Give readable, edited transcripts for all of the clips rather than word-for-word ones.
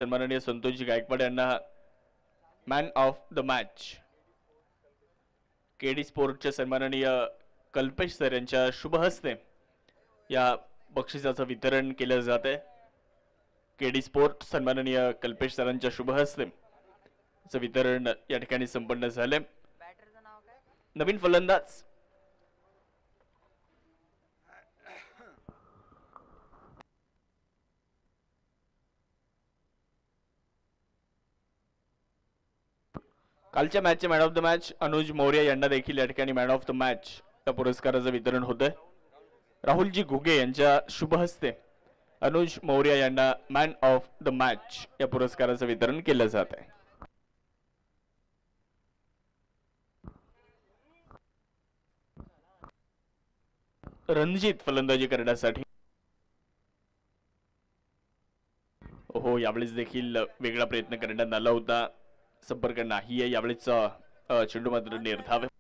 सन्माननीय संतोषजी गायकवाड यांना man of the match, KD स्पोर्टचे सन्माननीय कल्पेश सर यांच्या शुभ हस्ते या बक्षिसाचं वितरण केलं जात आहे। केडी स्पोर्ट सन्माननीय कल्पेश सरांच्या शुभ हस्ते वितरण या ठिकाणी संपन्न झाले। नवीन फलंदाज कालच्या मॅचचे man of the match Anuj Maurya यांना देखील या ठिकाणी मॅन ऑफ द मॅच या पुरस्काराचं वितरण होतंय। राहुलजी घुगे यांच्या शुभ हस्ते अनुज मौर्य यांना मॅन ऑफ द मॅच या पुरस्काराचं वितरण केलं जात आहे। रणजित फलंदाजी करण्यासाठी हो यावेळेस देखील वेगळा प्रयत्न करण्यात आला होता, संपर्क नाही आहे यावेळेस चेंडू मात्र निर्धाव आहे।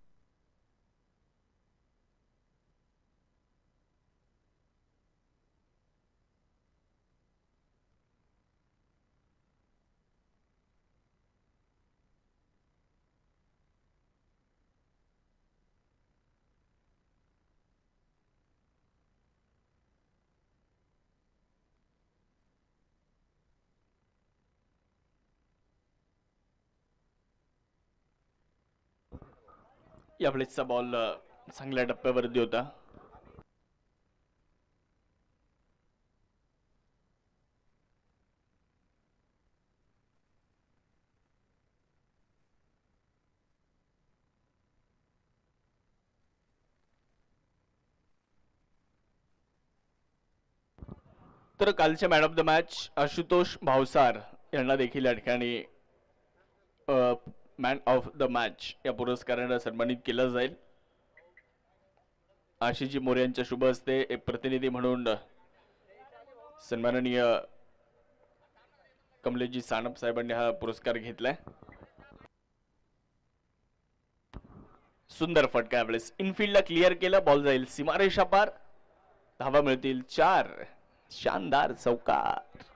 यावेळेसचा बॉल चांगल्या टप्प्यावरती होता। तर कालच्या man of the match Ashutosh Bhavsar यांना देखील या ठिकाणी मॅन ऑफ द मॅच या पुरस्काराने सन्मानित केलं जाईल। आशिषजी मोरे यांच्या शुभ हस्ते एक प्रतिनिधी म्हणून सन्माननीय कमलेशजी सानप साहेबांनी हा पुरस्कार घेतलाय। सुंदर फटका यावेळेस इनफिल्डला क्लिअर केला, बॉल जाईल सीमारेषा पार, धावा मिळतील 4, शानदार चौकार।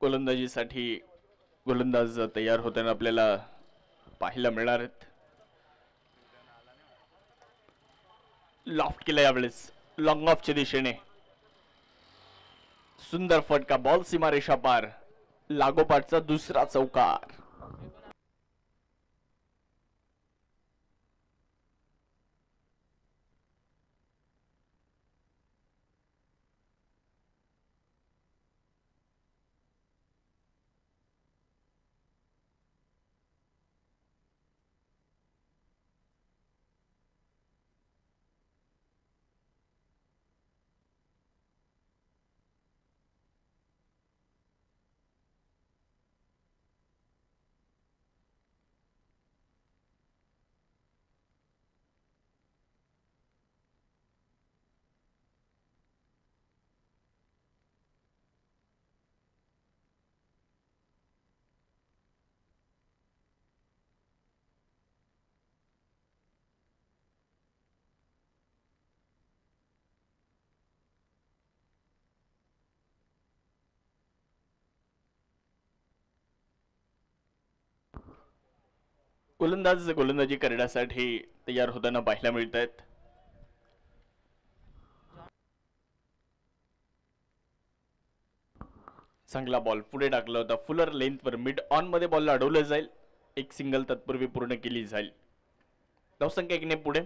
गोलंदाजीसाठी गोलंदाज तयार होताना आपल्याला पाहायला मिळणार आहेत। लॉफ्ट केला यावेळेस लॉंग ऑफच्या दिशेने, सुंदर फटका, बॉल सीमारेषा पार, लागोपाठचा दुसरा चौकार। गोलंदाज गोलंदाजी करण्यासाठी तयार होताना पाहायला मिळत आहेत। चांगला बॉल पुढे टाकला होता, फुलर लेंथ वर मिड ऑन मध्ये बॉल अडवलं जाईल, एक सिंगल तत्पूर्वी पूर्ण केली जाईल। धावसंख्या 1 ने पुढे।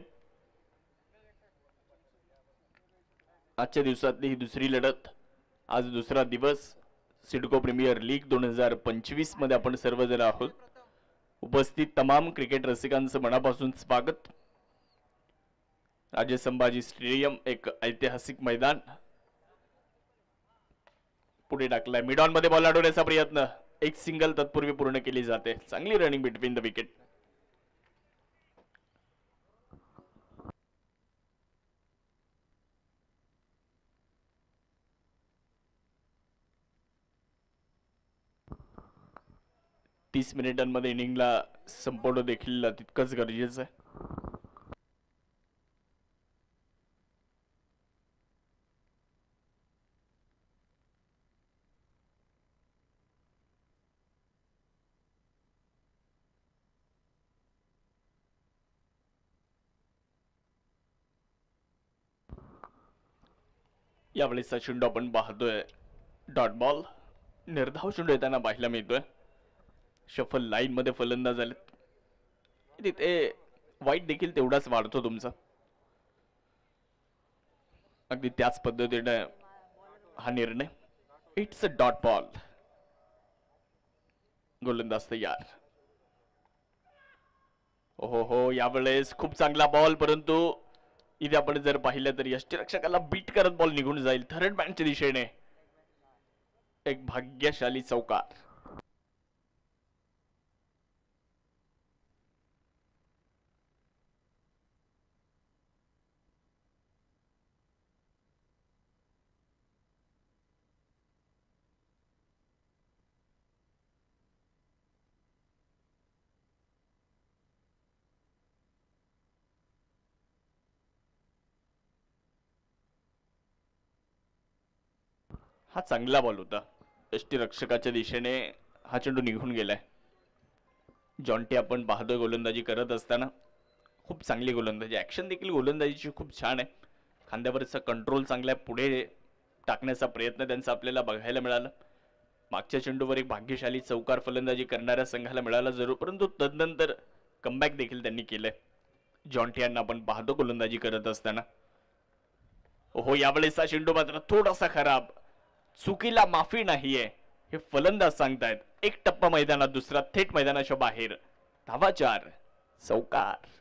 आजच्या दिवसातली ही दुसरी लढत, आज दुसरा दिवस सिडको प्रीमियर लीग 2025 मध्ये आपण सर्वजण आहोत। उपस्थित तमाम क्रिकेट रसिकांचं मनापासून स्वागत। राजे संभाजी स्टेडियम एक ऐतिहासिक मैदान, पुढे टाकलाय मिड ऑन मध्ये बॉल अडवण्याचा प्रयत्न, एक सिंगल तत्पूर्वी पूर्ण केली जाते। चांगली रनिंग बिटवीन द विकेट। 30 मिनिटांमध्ये इनिंगला संपवणं देखील तितकंच गरजेचं आहे. यावेळेचा चेंडू आपण पाहतोय डॉट बॉल. निर्धाव चेंडू येताना पाहायला मिळतोय. शफल लाईन मध्ये फलंदाज आलेत. तिथे वाईट देखील तेवढाच वाढतो तुमचा. अगदी त्याच पद्धतीने हा निर्णय. It's a dot ball. गोलंदाज तयार. हो हो, यावेळेस खूप चांगला बॉल, परंतु इथे आपण जर पाहिलं तर यष्टीरक्षकाला बीट करत बॉल निघून जाईल थर्ड मॅनच्या दिशेने. एक भाग्यशाली चौकार. हा चांगला बॉल होता. यष्टीरक्षकाच्या दिशेने हा चेंडू निघून गेलाय. जॉन्टी आपण पाहतोय गोलंदाजी करत असताना खूप चांगली गोलंदाजी. ऍक्शन देखील गोलंदाजीची खूप छान आहे. खांद्यावरचा कंट्रोल चांगला आहे. पुढे टाकण्याचा प्रयत्न त्यांचा आपल्याला बघायला मिळाला. मागच्या चेंडूवर एक भाग्यशाली चौकार फलंदाजी करणाऱ्या संघाला मिळाला जरूर, परंतु तदनंतर कमबॅक देखील त्यांनी केलंय. जॉन्टी यांना आपण पाहतो गोलंदाजी करत असताना. हो, यावेळेस हा चेंडू मात्र थोडासा खराब. चुकीला माफी नाहीये हे फलंदाज सांगतायत. एक टप्पा मैदानात, दुसरा थेट मैदानाच्या बाहेर. धावा 4, चौकार.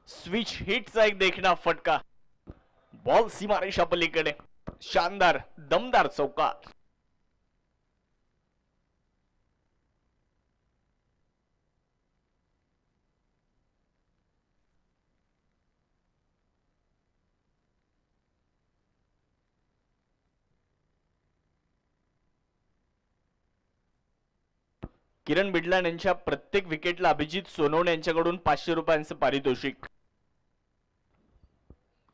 स्विच हिटचा एक देखणा फटका. बॉल सीमारेषा पलीकडे. शानदार दमदार चौकार. किरण बिडलान यांच्या प्रत्येक विकेटला अभिजित सोनवणे यांच्याकडून 500 रुपयांचं पारितोषिक.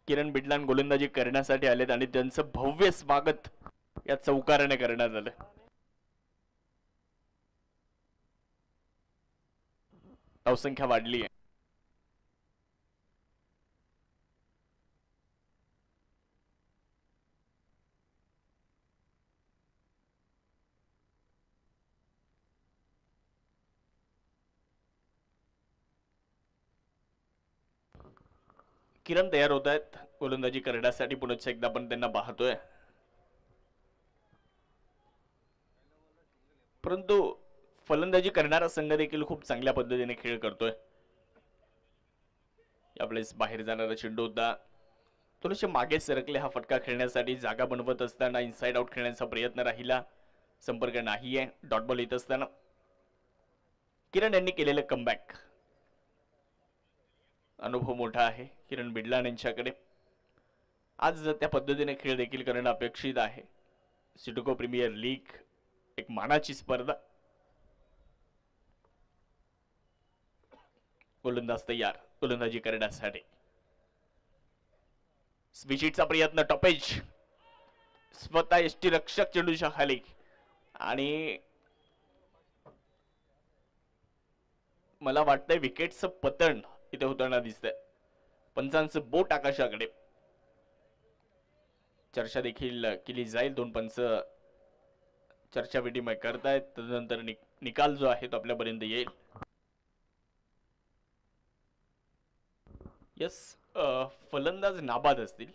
किरण बिडलान गोलंदाजी करण्यासाठी आलेत आणि त्यांचं भव्य स्वागत या चौकाराने करण्यात आलं. धावसंख्या वाढली आहे. किरण तयार होत आहेत गोलंदाजी करण्यासाठी. पुन्हा एकदा आपण त्यांना पाहतोय, परंतु फलंदाजी करणारा संघ देखील खूप चांगल्या पद्धतीने खेळ करतोय. यावेळेस बाहेर जाणारा चेंडू होता. थोडेसे मागे सरकले हा फटका खेळण्यासाठी. जागा बनवत असताना इनसाइड आउट खेळण्याचा प्रयत्न राहिला. संपर्क नाहीये. डॉट बॉल येत असताना किरण यांनी केलेलं कमबॅक. अनुभव मोठा आहे किरण बिडलान यांच्याकडे. आज त्या पद्धतीने खेळ देखील करणं अपेक्षित आहे. सिडको प्रीमियर लीग एक मानाची स्पर्धा. गोलंदाज तयार गोलंदाजी करण्यासाठी. स्विचिटचा प्रयत्न, टॉपेज स्वतः यष्टी रक्षक चेंडूच्या खाली आणि मला वाटतंय विकेटचं पतन इथे होताना दिसतंय. पंचांचं बोट आकाशाकडे. चर्चा देखील केली जाईल. दोन पंच चर्चा विनिमय करतायत. तदनंतर निकाल जो आहे तो आपल्यापर्यंत येईल. यस, फलंदाज नाबाद असतील.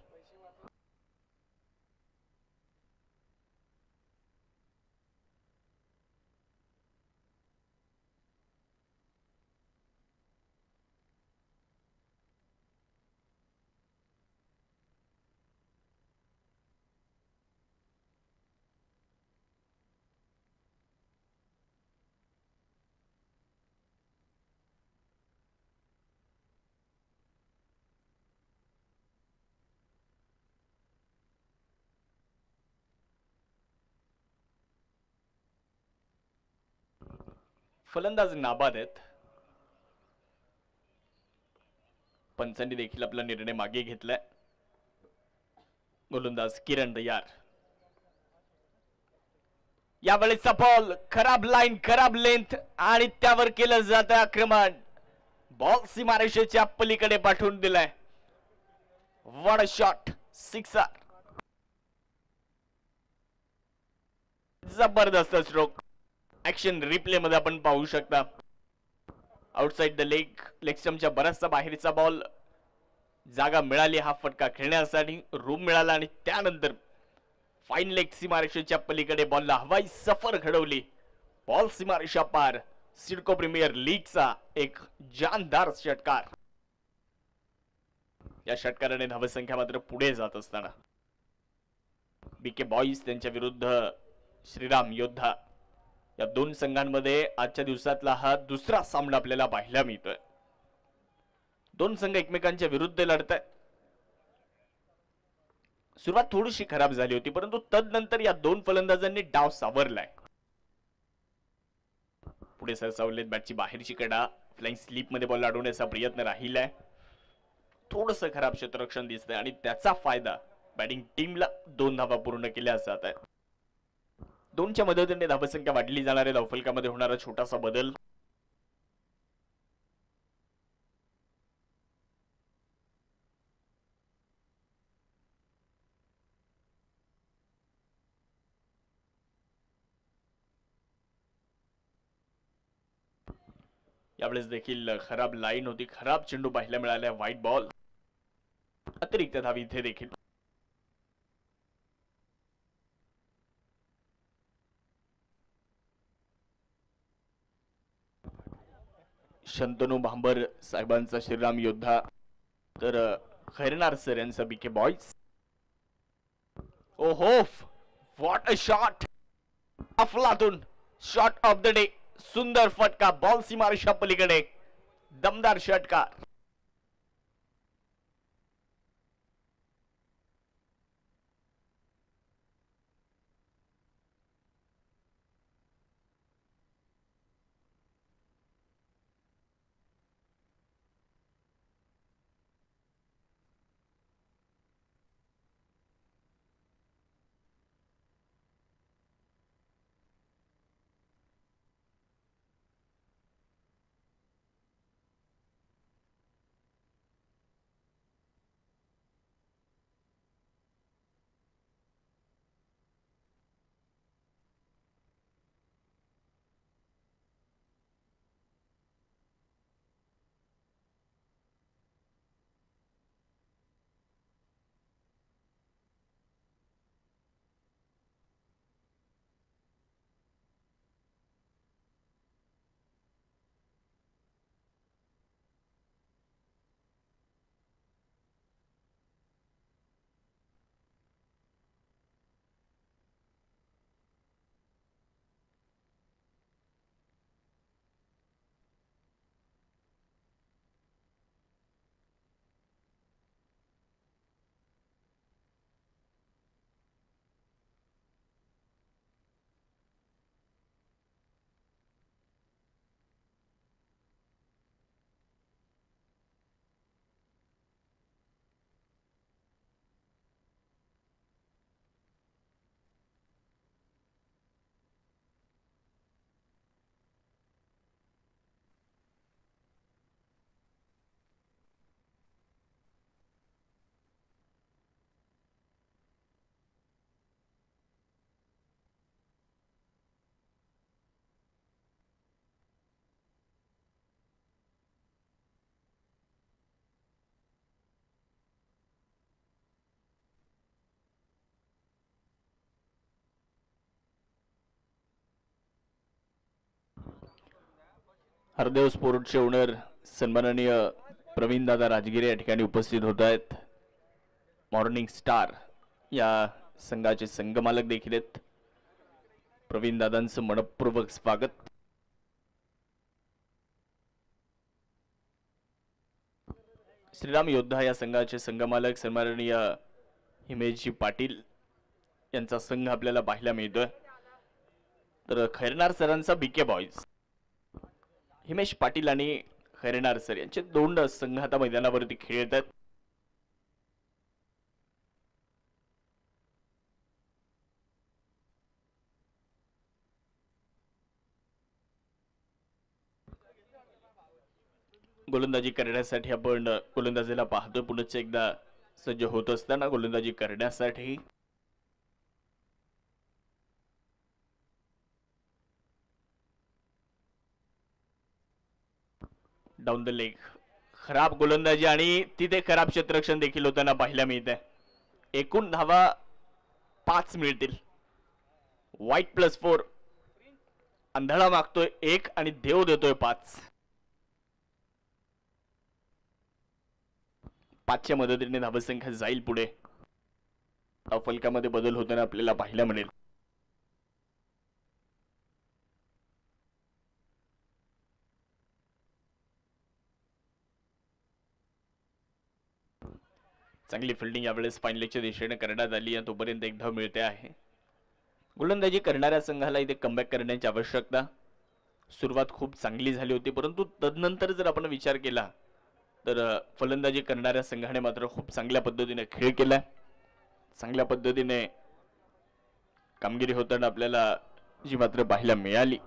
फलंदाज नाबाद आहेत. पंचांनी देखील आपला निर्णय मागे घेतलाय. गोलंदाज किरण तयार. यावेळेचा बॉल खराब लाईन, खराब लेंथ आणि त्यावर केलं जातं आक्रमण. बॉल सीमारेषेच्या पलीकडे पाठवून दिलाय. One shot, sixer. जबरदस्त स्ट्रोक. ऍक्शन रिप्ले मध्ये आपण पाहू शकता. आउटसाइड द लेग स्टंपच्या बराचसा बाहेरचा बॉल. जागा मिळाली हा फटका खेळण्यासाठी, रूम मिळाला आणि त्यानंतर फाईन लेग सीमारेषेच्या पलीकडे बॉलला हवाई सफर घडवली. बॉल सीमारेषा पार. सिडको प्रीमियर लीगचा एक जानदार षटकार. या षटकाराने धावसंख्या मात्र पुढे जात असताना बीके बॉईज त्यांच्या विरुद्ध श्रीराम योद्धा या दोन संघांमध्ये आजच्या दिवसातला हा दुसरा सामना आपल्याला पाहायला मिळतोय. दोन संघ एकमेकांच्या विरुद्ध लढतायत. सुरुवात थोडीशी खराब झाली होती, परंतु तदनंतर या दोन फलंदाजांनी डाव सावरलाय. पुढे सरसावलेत बॅटची बाहेरची कडा. फ्लाइंग स्लीप मध्ये बॉल अडवण्याचा प्रयत्न राहिलाय. थोडस खराब क्षेत्ररक्षण दिसतंय आणि त्याचा फायदा बॅटिंग टीमला 2 धावा पूर्ण केल्या जात आहेत. 2च्या मदतीने धावसंख्या वाढली जाणार आहे. धावफलकामध्ये होणारा छोटासा बदल. यावेळेस देखील खराब लाईन होती. खराब चेंडू पाहायला मिळाला. White ball. अतिरिक्त धावी इथे देखील. शंतनू भांबर साहेबांचा श्रीराम योद्धा तर खैरनार सर यांचा बीके बॉईज. ओहो, व्हॉट अ शॉट. अफलातून शॉट ऑफ द डे. सुंदर फटका. बॉल सीमारेषा पलीकडे. दमदार षटकार. हरदेव स्पोर्ट्सचे ओनर सन्माननीय प्रवीण दादा राजगिरे या ठिकाणी उपस्थित होत आहेत. मॉर्निंग स्टार या संघाचे संघमालक देखील आहेत. प्रवीण दादांचं मनपूर्वक स्वागत. श्रीराम योद्धा या संघाचे संघमालक सन्माननीय हिमेशजी पाटील यांचा संघ आपल्याला पाहायला मिळतोय. तर खैरनार सरांचा बीके बॉयज, हिमेश पाटील आणि खैरनार सर यांचे दोन संघ आता मैदानावरती खेळत आहेत. गोलंदाजी करण्यासाठी आपण गोलंदाजीला पाहतोय. पुन्हा एकदा सज्ज होत असताना गोलंदाजी करण्यासाठी डाऊन द लेग खराब गोलंदाजी आणि तिथे खराब क्षेत्ररक्षण देखील होताना पाहायला मिळते. एकूण धावा 5 मिळतील. वाईट +4, अंधळा मागतोय 1 आणि देव देतोय 5. 5च्या मदतीने धावसंख्या जाईल पुढे. फलकामध्ये बदल होताना आपल्याला पाहायला मिळेल. चांगली फिल्डिंग यावेळेस फाईनलच्या दिशेने करण्यात आली आणि तोपर्यंत एक धाव मिळते आहे. गोलंदाजी करणाऱ्या संघाला इथे कमबॅक करण्याची आवश्यकता. सुरुवात खूप चांगली झाली होती, परंतु तदनंतर जर आपण विचार केला तर फलंदाजी करणाऱ्या संघाने मात्र खूप चांगल्या पद्धतीने खेळ केलाय. चांगल्या पद्धतीने कामगिरी होताना आपल्याला जी मात्र पाहायला मिळाली.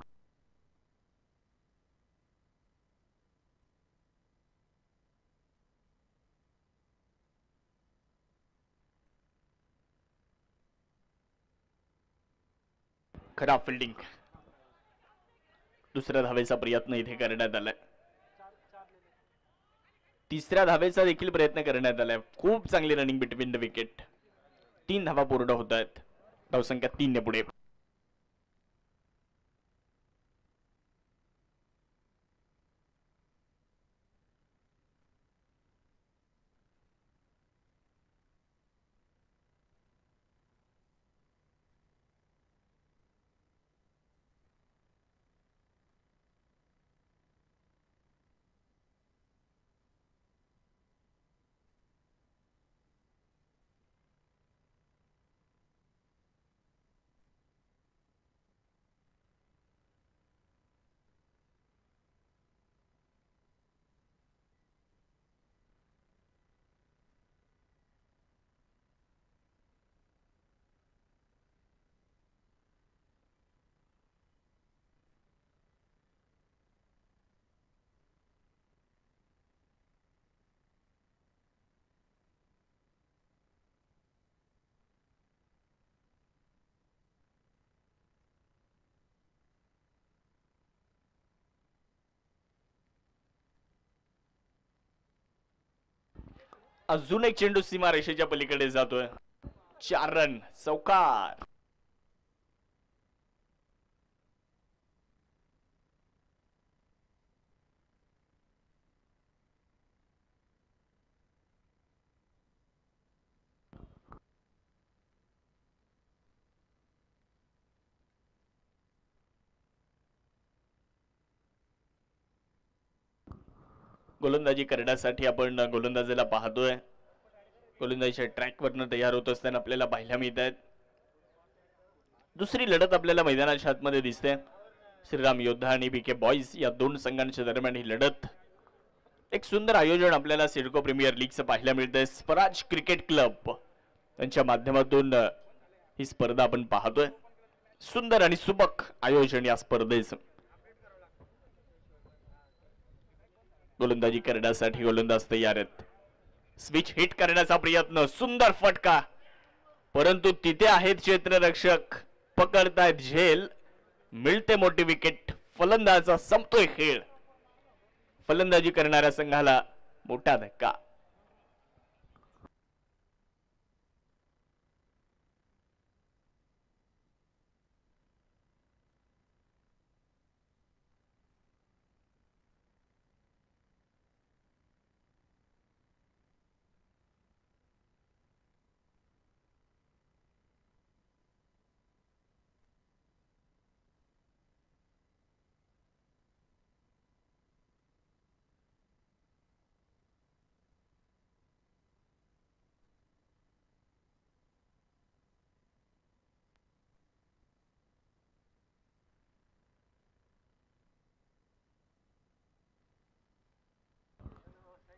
खराब फिल्डिंग. दुसऱ्या धावेचा प्रयत्न इथे करण्यात आलाय. तिसऱ्या धावेचा देखील प्रयत्न करण्यात आलाय. खूप चांगली रनिंग बिटवीन द विकेट. 3 धावा पूर्ण होत आहेत. धावसंख्या 3 ने पुढे. अजून एक चेंडू सीमा रेषेच्या पलीकडे जातोय. 4 रन, चौकार. गोलंदाजी करण्यासाठी आपण गोलंदाजीला पाहतोय. गोलंदाजीच्या ट्रॅकवरनं तयार होत असताना आपल्याला पाहायला मिळत आहेत. दुसरी लढत आपल्याला मैदानाच्या आतमध्ये दिसते. श्रीराम योद्धा आणि बीके बॉयज या दोन संघांच्या दरम्यान ही लढत. एक सुंदर आयोजन आपल्याला सिडको प्रीमियर लीगचं पाहायला मिळतंय. स्वराज क्रिकेट क्लब यांच्या माध्यमातून ही स्पर्धा आपण पाहतोय. सुंदर आणि सुबक आयोजन या स्पर्धेचं. गोलंदाजी करण्यासाठी गोलंदाज तयार आहेत. स्विच हिट करण्याचा प्रयत्न, सुंदर फटका, परंतु तिथे आहेत क्षेत्ररक्षक, पकडतायत झेल, मिळते मोठी विकेट. फलंदाजा संपतोय खेळ. फलंदाजी करणाऱ्या संघाला मोठा धक्का.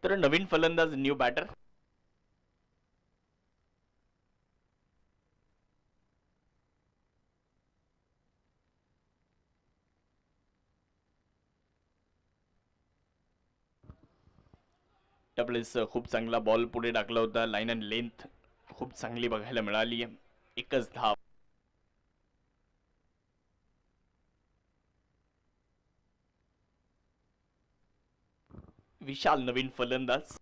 तर नवीन फलंदाज न्यू बॅटर. त्यावेळेस खूप चांगला बॉल पुढे टाकला होता. लाईन अँड लेंथ खूप चांगली बघायला मिळाली आहे. एकच धाव. विशाल नवीन फलंदाज.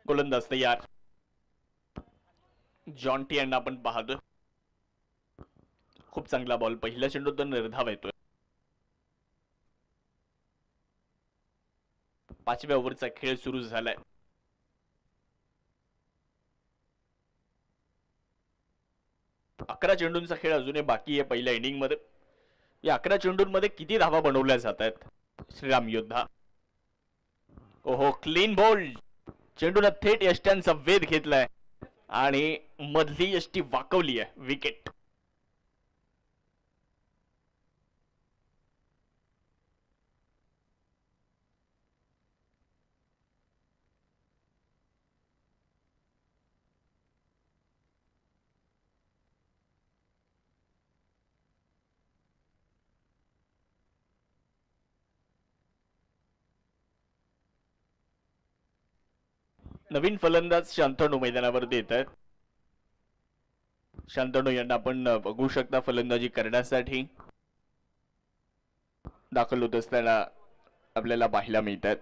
गोलंदाज तयार. जॉन्टी यांना आपण पाहतोय. खूप चांगला बॉल. पहिल्या चेंडूत निर्धाव येतोय. 5व्या ओव्हरचा खेळ सुरू झालाय. अकरा चेंडूंचा खेळ अजूनही बाकी आहे पहिल्या इनिंग मध्ये. या 11 चेंडूंमध्ये किती धावा बनवल्या जात आहेत? श्रीराम योद्धा. ओहो, क्लीन बोल्ड. चेंडूला थेट यष्ट्यांचा वेध घेतलाय आणि मधली यष्टी वाकवली आहे. विकेट. नवीन फलंदाज शांतनु मैदानावरती येत आहेत. शांतनु यांना आपण बघू शकता फलंदाजी करण्यासाठी दाखल होत असताना आपल्याला पाहायला मिळतात.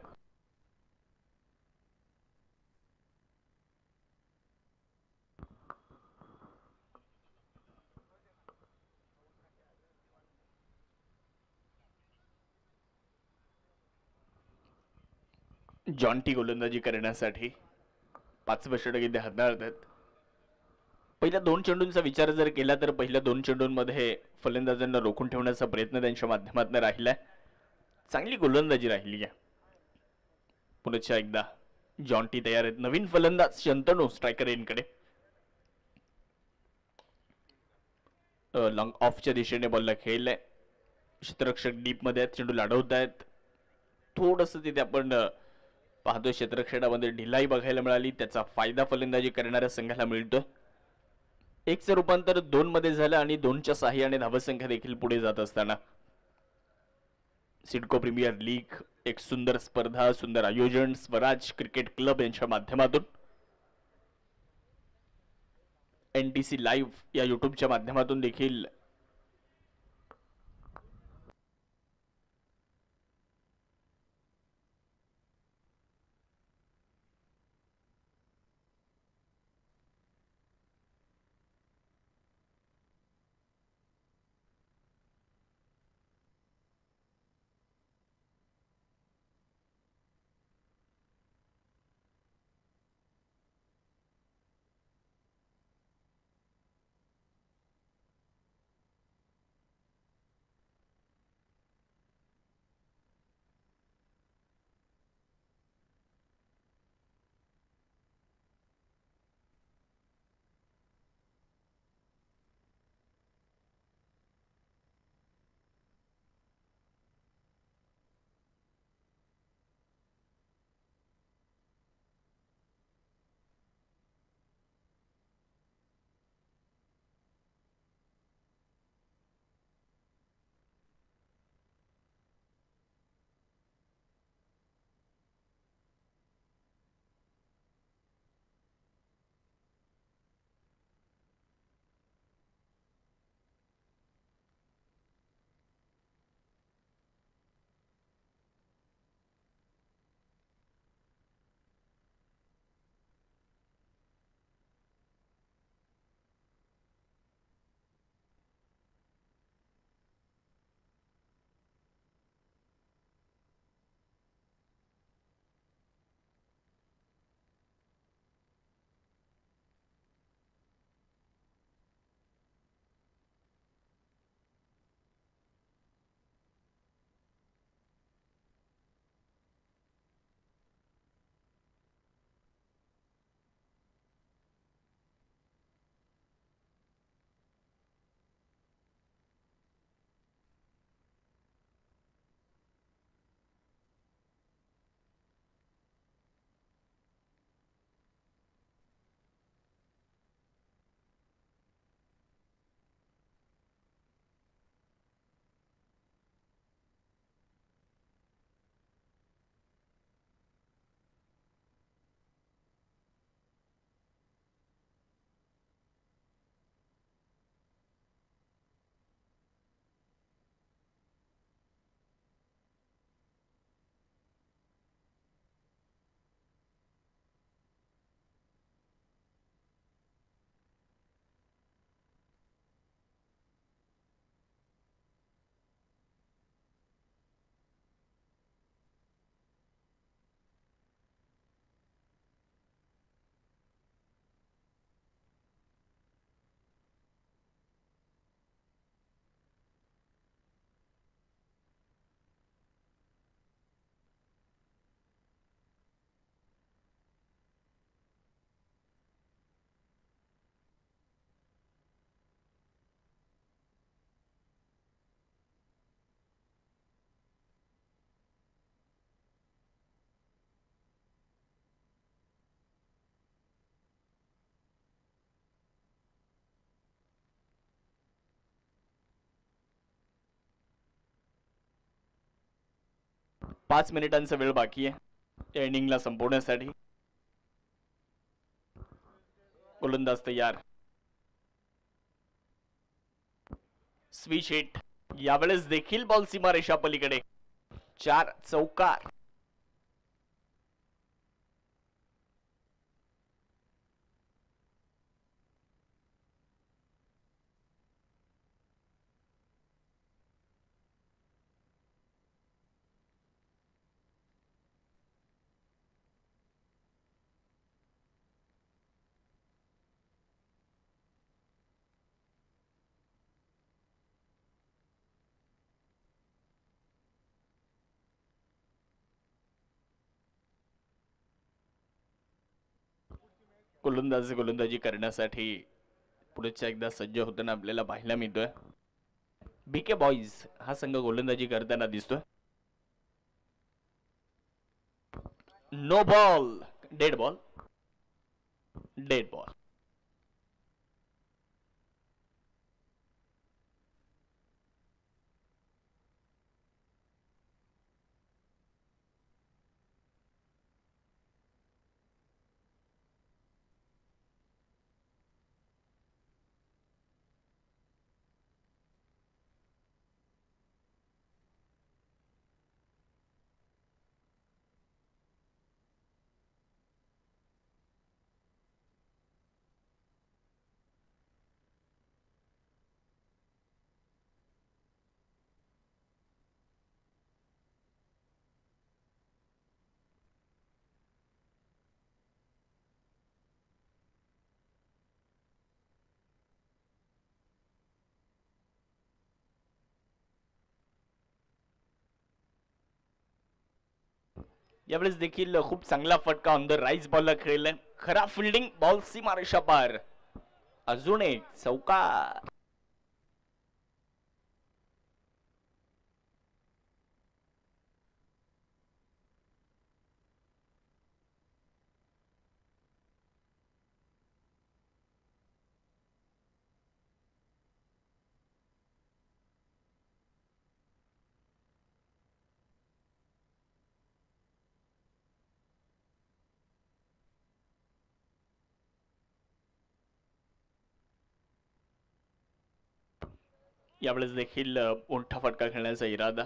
जॉन्टी गोलंदाजी करण्यासाठी 5 षटक हाताळत आहेत. पहिल्या 2 चेंडूंचा विचार जर केला तर पहिल्या 2 चेंडूंमध्ये फलंदाजांना रोखून ठेवण्याचा प्रयत्न त्यांच्या माध्यमातून राहिलाय. चांगली गोलंदाजी राहिली आहे. पुन्हा एकदा जॉन्टी तयार आहेत. नवीन फलंदाज शंतनू स्ट्रायकर एंडकडे. लॉंग ऑफच्या दिशेने बॉलला खेळलाय. क्षेत्ररक्षक डीप मध्ये आहेत. चेंडू लाढवत आहेत. थोडस तिथे आपण पाहतोय क्षेत्ररक्षणामध्ये ढिलाई बघायला मिळाली. त्याचा फायदा फलंदाजी करणाऱ्या संघाला मिळतोय. 1चं रूपांतर 2 मध्ये झालं आणि 2च्या साह्याने धावसंख्या देखील पुढे जात असताना सिडको प्रीमियर लीग एक सुंदर स्पर्धा, सुंदर आयोजन स्वराज क्रिकेट क्लब यांच्या माध्यमातून एनटीसी लाईव्ह या युट्यूबच्या माध्यमातून देखील 5 मिनिटांचा वेळ बाकी आहे या इनिंगला संपवण्यासाठी. गोलंदाज तयार. Switch hit. यावेळेस देखील बॉल सीमारेषा पलीकडे. 4 चौकार. गोलंदाजी करण्यासाठी पुढच्या एकदा सज्ज होताना आपल्याला पाहायला मिळतोय. बीके बॉईज हा संघ गोलंदाजी करताना दिसतोय. No ball. Dead ball. Dead ball. यावेळेस देखील खूप चांगला फटका ऑन द राईज बॉलला खेळलाय. खरा फिल्डिंग. बॉल सीमारेषा पार. अजून एक चौकार. यावेळेस देखील मोठा फटका खेळण्याचा इरादा,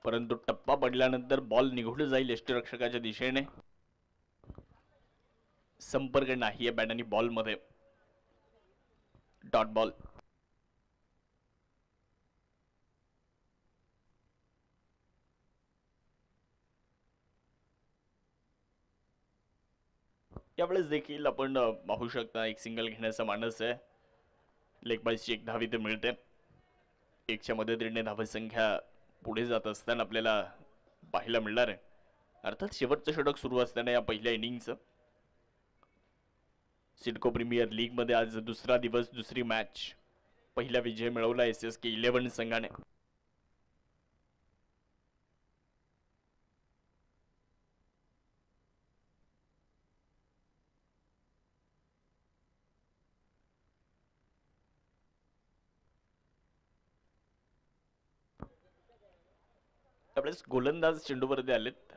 परंतु टप्पा पडल्यानंतर बॉल निघून जाईल यष्टीरक्षकाच्या दिशेने. संपर्क नाहीये बॅट आणि बॉल मध्ये. Dot ball. यावेळेस देखील आपण पाहू शकता एक सिंगल घेण्याचा मानस आहे. लेग बायची एक धावी ते मिळते. एकच्या मदतीने धावसंख्या पुढे जात असताना आपल्याला पाहायला मिळणार आहे. अर्थात शेवटचं षटक सुरू असताना या पहिल्या इनिंगचं. सिडको प्रीमियर लीग मध्ये आज दुसरा दिवस, दुसरी मॅच. पहिला विजय मिळवला SSK 11 संघाने. त्यावेळेस गोलंदाज चेंडूवरती आलेत.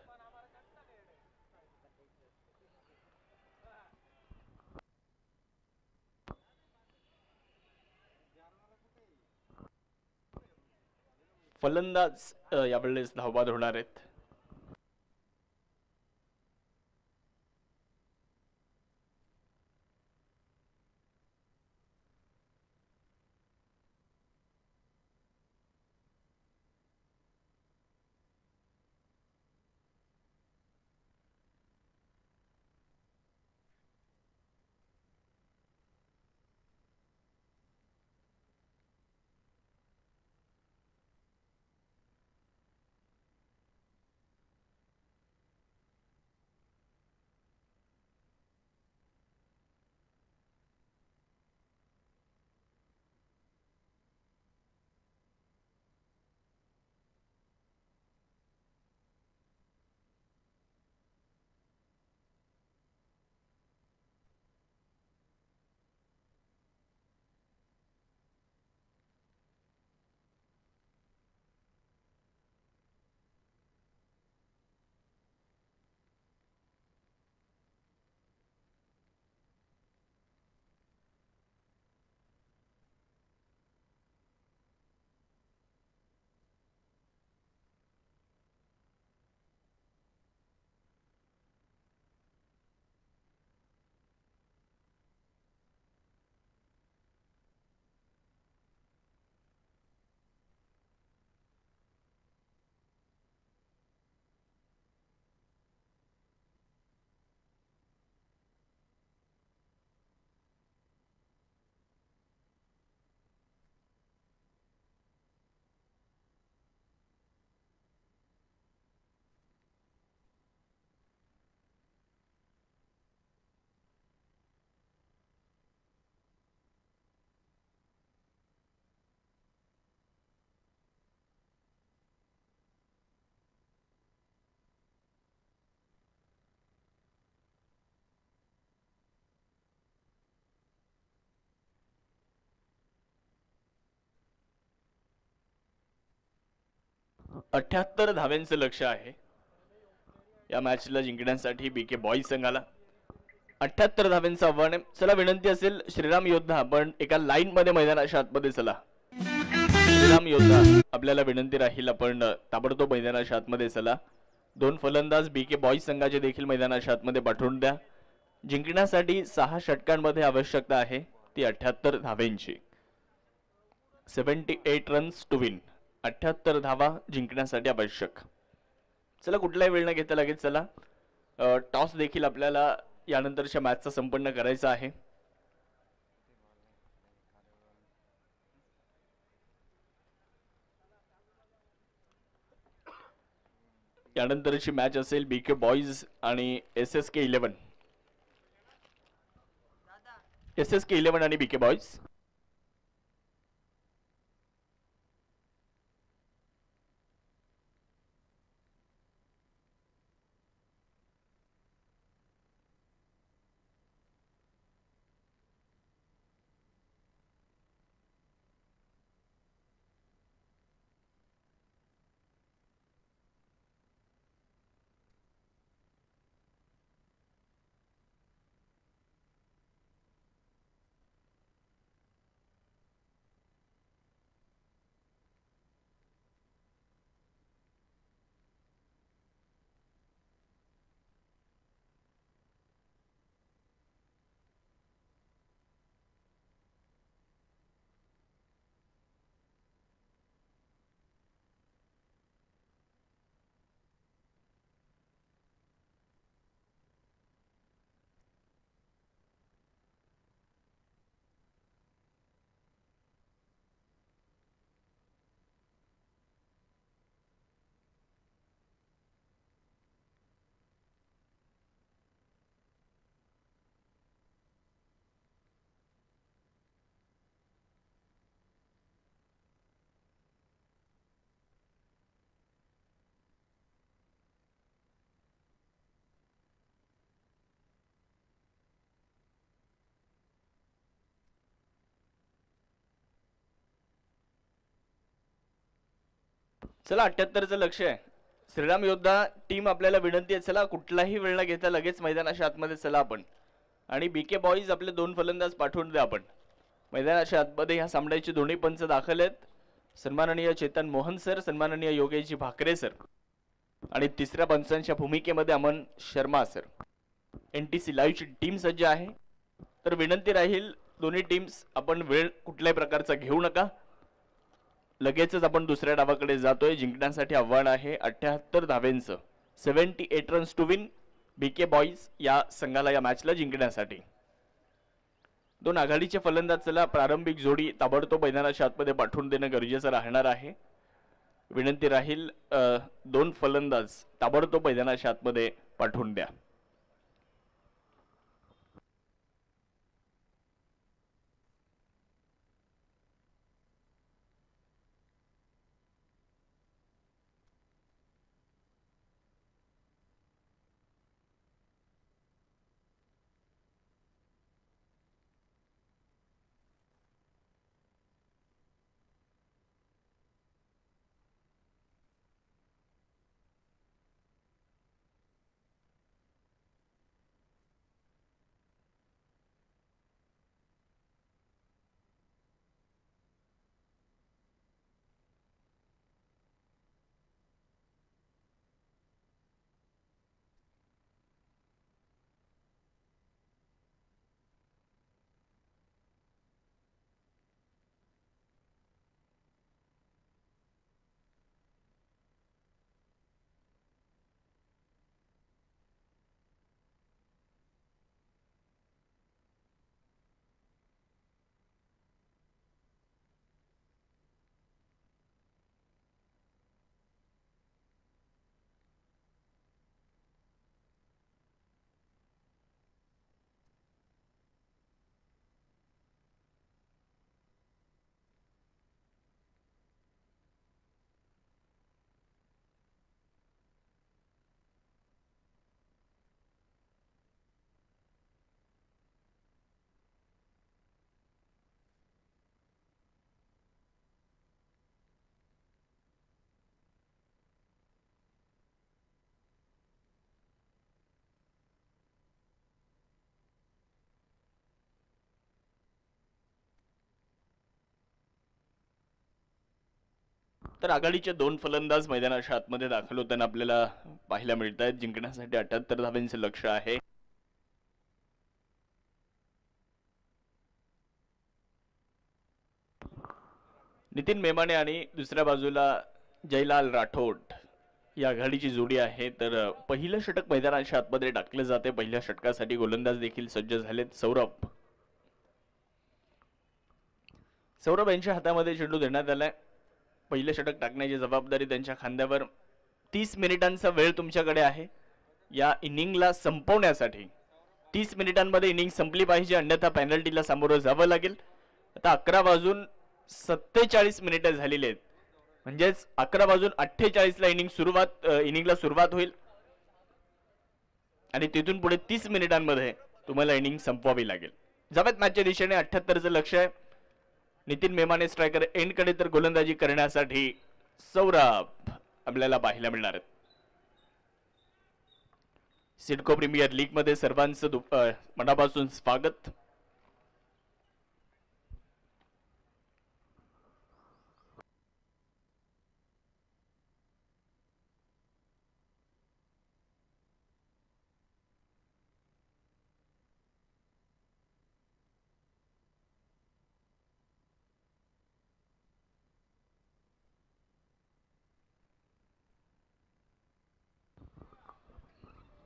फलंदाज यावेळेस धावबाद होणार आहेत. 78 धाव्यांचं लक्ष आहे या मॅचला जिंकण्यासाठी बीके बॉईज संघाला. 78 धाव्यांचं आव्हान आहे. चला विनंती असेल श्रीराम योद्धा आपण एका लाईन मध्ये मैदानाच्या आतमध्ये चला. श्रीराम योद्धा आपल्याला विनंती राहील आपण ताबडतोब मैदानाच्या आतमध्ये चला. 2 फलंदाज बीके बॉईज संघाचे देखील मैदानाच्या आतमध्ये पाठवून द्या. जिंकण्यासाठी 6 षटकांमध्ये आवश्यकता आहे ती 78 धाव्यांची. 78 रन्स टू विन. 78 धावा जिंकण्यासाठी आवश्यक. चला कुठलाही वेळ न घेता लगेच चला टॉस देखील आपल्याला यानंतरच्या मॅचचा संपन्न करायचा आहे. यानंतरची मॅच असेल बीके बॉईज आणि SSK 11. SSK 11 आणि बीके बॉईज. चला 78चं लक्ष आहे. श्रीराम योद्धा टीम आपल्याला विनंती आहे चला कुठलाही वेळ न घेता लगेच मैदानाच्या आतमध्ये चला आपण. आणि बीके बॉईज आपले 2 फलंदाज पाठवून द्या आपण. मैदानाच्या आतमध्ये ह्या सामन्याचे दोन्ही पंच दाखल आहेत. सन्माननीय चेतन मोहन सर, सन्माननीय योगेशजी भाकरे सर आणि तिसऱ्या पंचांच्या भूमिकेमध्ये अमन शर्मा सर. NTC लाईव्हची टीम सज्ज आहे. तर विनंती राहील दोन्ही टीम्स आपण वेळ कुठल्याही प्रकारचा घेऊ नका. लगेचच आपण दुसऱ्या डावाकडे जातोय. जिंकण्यासाठी आव्हान आहे 78 धाव्यांचं. 78 runs to win BK boys या संघाला या मॅचला जिंकण्यासाठी. 2 आघाडीचे फलंदाज चला प्रारंभिक जोडी ताबडतोब मैदानाच्या आतमध्ये पाठवून देणं गरजेचं राहणार आहे. विनंती राहील 2 फलंदाज ताबडतोब मैदानाच्या आतमध्ये पाठवून द्या. तर आघाडीचे दोन फलंदाज मैदानाच्या आतमध्ये दाखल होताना आपल्याला पाहायला मिळत आहेत. जिंकण्यासाठी 78 धावांचं लक्ष्य आहे. नितीन मेमाने आणि दुसऱ्या बाजूला जयलाल राठोड या आघाडीची जोडी आहे. तर पहिलं षटक मैदानाच्या आतमध्ये टाकलं जाते. पहिल्या षटकासाठी गोलंदाज देखील सज्ज झालेत. सौरभ यांच्या हातामध्ये चेंडू देण्यात आलाय. पहिले षटक टाकण्याची जबाबदारी त्यांच्या खांद्यावर. 30 मिनिटांचा वेळ तुमच्याकडे आहे या इनिंगला संपवण्यासाठी. 30 मिनिटांमध्ये इनिंग संपली पाहिजे, अन्यथा पेनल्टीला सामोरं जावं लागेल. आता 11:47 मिनिटं झालेली आहेत. म्हणजेच 11:48 ला इनिंगला सुरुवात होईल आणि तिथून पुढे 30 मिनिटांमध्ये तुम्हाला इनिंग संपवावी लागेल. जावेद मॅचच्या दिशेने 78चं लक्ष आहे. नितीन मेमाने स्ट्रायकर एंडकडे, तर गोलंदाजी करण्यासाठी सौरभ आपल्याला पाहायला मिळणार आहेत. सिडको प्रीमियर लीग मध्ये सर्वांचं मनापासून स्वागत.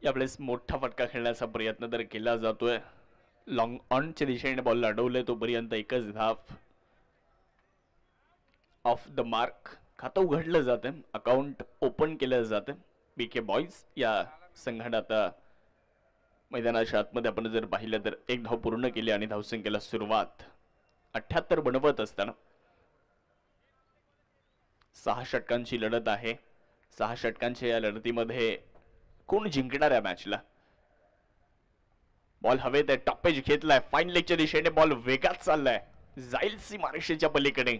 यावेळेस मोठा फटका खेळण्याचा प्रयत्न तर केला जातोय. लॉंग ऑनच्या दिशेने बॉल अडवले, तोपर्यंत एकच धाव. Of the mark. खातं उघडलं जातं, अकाउंट ओपन केलं जातं. बीके बॉयज या संघाने आता मैदानाच्या आतमध्ये आपण जर पाहिलं तर एक धाव पूर्ण केली आणि धावसंख्येला सुरुवात. 78 बनवत असताना 6 षटकांची लढत आहे. 6 षटकांच्या या लढतीमध्ये कोण जिंकणार या मॅचला? बॉल हवेत आहे, टॉपेज घेतलाय, फाईन लेगच्या दिशेने बॉल वेगात चाललाय, जाईल सीमारेषेच्या पलीकडे.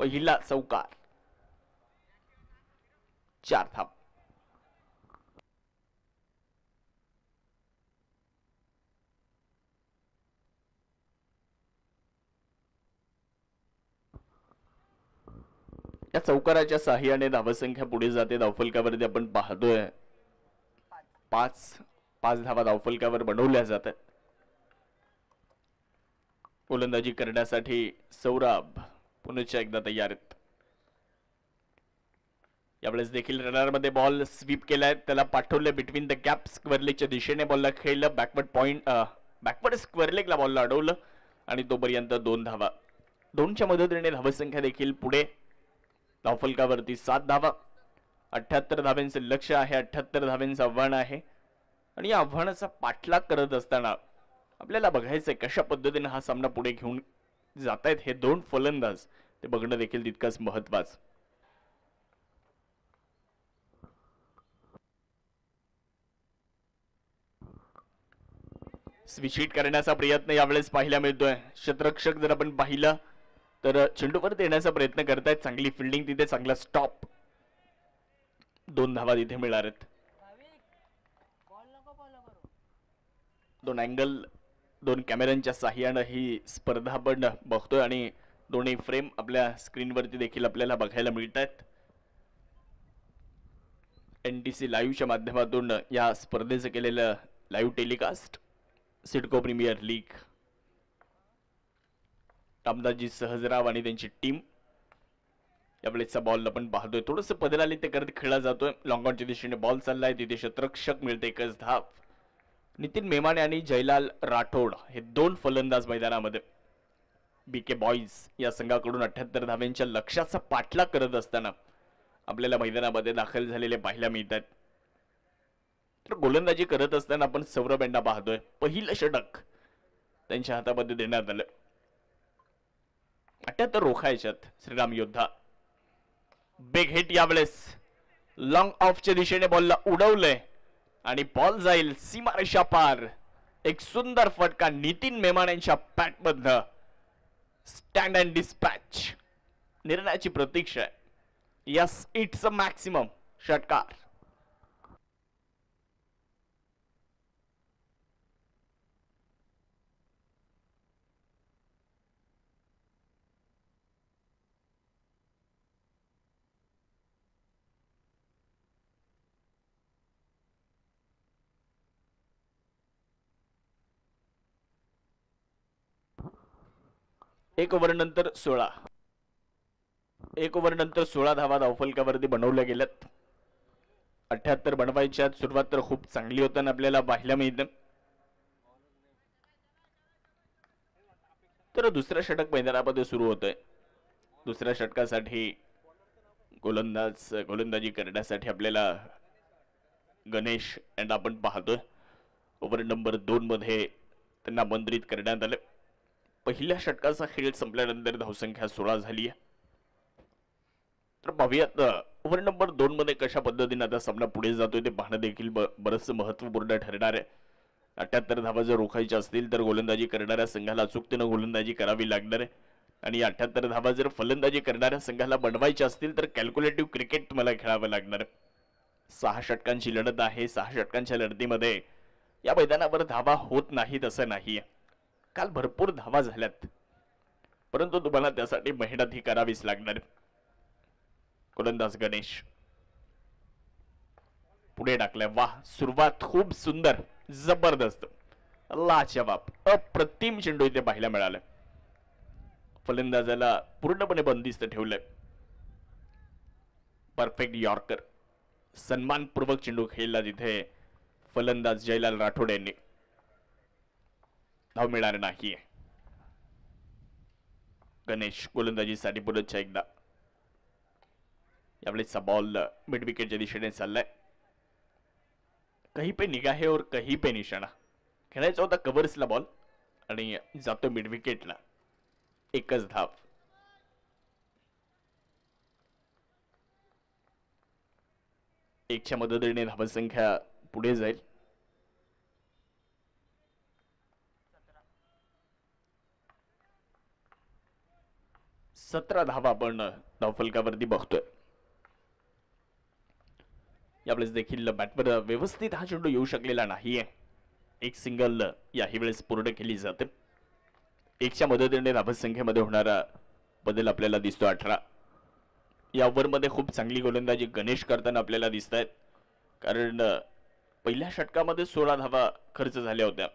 पहिला चौकार, 4 धाव. या चौकाराच्या साह्याने धावसंख्या पुढे जाते. धावफलकावरती आपण पाहतोय 5 धावा धावफलकावर बनवल्या जातात. गोलंदाजी करण्यासाठी सौरभ पुन्हा एकदा तयार आहेत. यावेळेस देखील रनरमध्ये बॉल स्वीप केलाय, त्याला पाठवले बिटवीन द गॅप. स्क्वेअरलेगच्या दिशेने बॉलला खेळलं, बॅकवर्ड स्क्वेअरलेगला बॉलला अडवलं आणि तोपर्यंत 2 धावा. 2च्या मदतीने धावसंख्या देखील पुढे. धावफलकावरती 7 धावा. 78 धावांचं लक्ष्य आहे, 78 धावांचं आव्हान आहे. आणि या आव्हानाचा पाठलाग करत असताना आपल्याला बघायचंय कशा पद्धतीने हा सामना पुढे घेऊन जातायत हे दोन फलंदाज. ते बघणं देखील तितकंच महत्वाचं. स्विच हिट करण्याचा प्रयत्न यावेळेस पाहायला मिळतोय. क्षेत्ररक्षक जर आपण पाहिलं तर चेंडूवर देण्याचा प्रयत्न करतायत. चांगली फिल्डिंग तिथे, चांगला स्टॉप. 2 धावा तिथे मिळणार आहेत. 2 अँगल, 2 कॅमेऱ्यांच्या साह्यानं ही स्पर्धा आपण बघतोय आणि दोन्ही फ्रेम आपल्या स्क्रीनवरती देखील आपल्याला बघायला मिळत आहेत. NTC लाईव्हच्या माध्यमातून या स्पर्धेचं केलेलं live telecast. CIDCO premier league, रामदासजी सहजराव आणि त्यांची टीम. यावेळेचा बॉल आपण पाहतोय थोडंसं बदलाली ते करत खेळला जातोय. लॉंग ऑनच्या दिशेने बॉल चाललाय, तिथे क्षेत्ररक्षक मिळते, एकच धाव. नितीन मेमाने आणि जयलाल राठोड हे 2 फलंदाज मैदानामध्ये. बीके बॉयज या संघाकडून 78 धावांच्या लक्ष्याचा पाठलाग करत असताना आपल्याला मैदानामध्ये दाखल झालेले पाहायला मिळतात. तर गोलंदाजी करत असताना आपण सौरभ यांना पाहतोय. पहिलं षटक त्यांच्या हातामध्ये देण्यात आलं. 78 रोखायच्यात श्रीराम योद्धा. बिग हिट यावेळेस लॉंग ऑफच्या दिशेने बॉलला उडवलंय आणि बॉल जाईल सीमारेषा पार. एक सुंदर फटका नितीन मेमाने यांच्या बॅटमधनं. Stand and dispatch. निर्णयाची प्रतीक्षा आहे. Yes, it's a maximum. षटकार. एक ओव्हर नंतर 16. एक ओव्हर नंतर 16 धावा धावफलकावरती बनवल्या गेल्यात. 78 बनवायच्या. सुरुवात तर खूप चांगली होताना आपल्याला पाहायला मिळते. तर दुसऱ्या षटक मैदानामध्ये सुरू होतंय. दुसऱ्या षटकासाठी गोलंदाजी करण्यासाठी आपल्याला गणेश यांना आपण पाहतोय. ओव्हर नंबर 2 मध्ये त्यांना आमंत्रित करण्यात आले. पहिल्या षटकाचा खेळ संपल्यानंतर धावसंख्या 16 झाली आहे. तर पाहूयात ओव्हर नंबर 2 मध्ये कशा पद्धतीने आता सामना पुढे जातोय ते पाहणं देखील बरंच महत्वपूर्ण ठरणार आहे. 78 धावा जर रोखायच्या असतील तर गोलंदाजी करणाऱ्या संघाला अचूकतेनं गोलंदाजी करावी लागणार आहे. आणि 78 धावा जर फलंदाजी करणाऱ्या संघाला बनवायच्या असतील तर कॅल्क्युलेटिव्ह क्रिकेट तुम्हाला खेळावं लागणार आहे. 6 षटकांची लढत आहे. 6 षटकांच्या लढतीमध्ये या मैदानावर धावा होत नाहीत असं नाहीये. काल भरपूर धावा झाल्यात, परंतु तुम्हाला त्यासाठी मेहनत ही करावीच लागणार. गोलंदाज गणेश पुढे टाकलाय. वाह, सुरुवात खूप सुंदर, जबरदस्त, लाजवाब, अप्रतिम चेंडू इथे पाहायला मिळाला. फलंदाजाला पूर्णपणे बंदिस्त ठेवलंय. परफेक्ट यॉर्कर, सन्मानपूर्वक चेंडू खेळला तिथे फलंदाज जयलाल राठोड यांनी. धाव मिळणार नाहीये. गणेश गोलंदाजीसाठी पुढच्या एकदा. यावेळेसचा बॉल मिड विकेटच्या दिशेने चाललाय. कहीं पे निगाहे और कहीं पे निशाणा. खेळायचा होता कव्हर्सला बॉल आणि जातो मिड विकेटला. एकच धाव. एकच्या मदतीने धावसंख्या पुढे जाईल. 17 धावा आपण धावफलकावरती बघतोय. यावेळेस देखील बॅटवर व्यवस्थित हा चेंडू येऊ शकलेला नाहीये. एक सिंगल याही वेळेस पूर्ण केली जाते. एकच्या मदतीने धावसंख्येमध्ये होणारा बदल आपल्याला दिसतो 18. या ओव्हरमध्ये खूप चांगली गोलंदाजी गणेश करताना आपल्याला दिसत आहेत. कारण पहिल्या षटकामध्ये 16 धावा खर्च झाल्या होत्या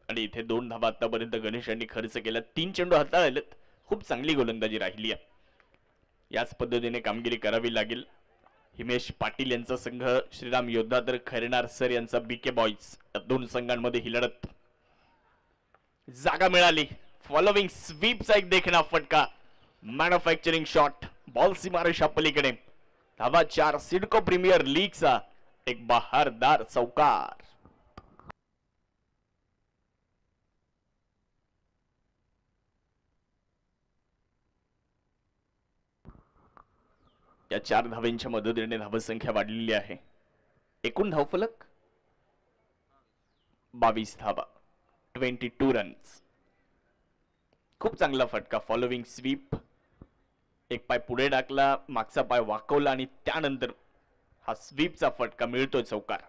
आणि इथे 2 धावा आतापर्यंत गणेश यांनी खर्च केल्या. 3 चेंडू हाताळलेत. खूप चांगली गोलंदाजी राहिली आहे. याच पद्धतीने कामगिरी करावी लागेल. हिमेश पाटील यांचा संघ, श्रीराम योद्धा तर खैरनार सर यांचा बीके बॉयज, या दोन संघांमध्ये ही लढत. जागा मिळाली. फॉलोविंग स्वीपचा एक देखणा फटका. Manufacturing shot. बॉल सीमारेषा पलीकडे. धावा 4. सिडको प्रीमियर लीगचा एक बहारदार चौकार. या 4 धावांच्या मदतीने धावसंख्या वाढलेली आहे. एकूण धावफलक 22 धावा, 22 रन्स. खूप चांगला फटका. Following sweep. एक पाय पुढे टाकला, मागचा पाय वाकवला आणि त्यानंतर हा स्वीपचा फटका. मिळतोय चौकार.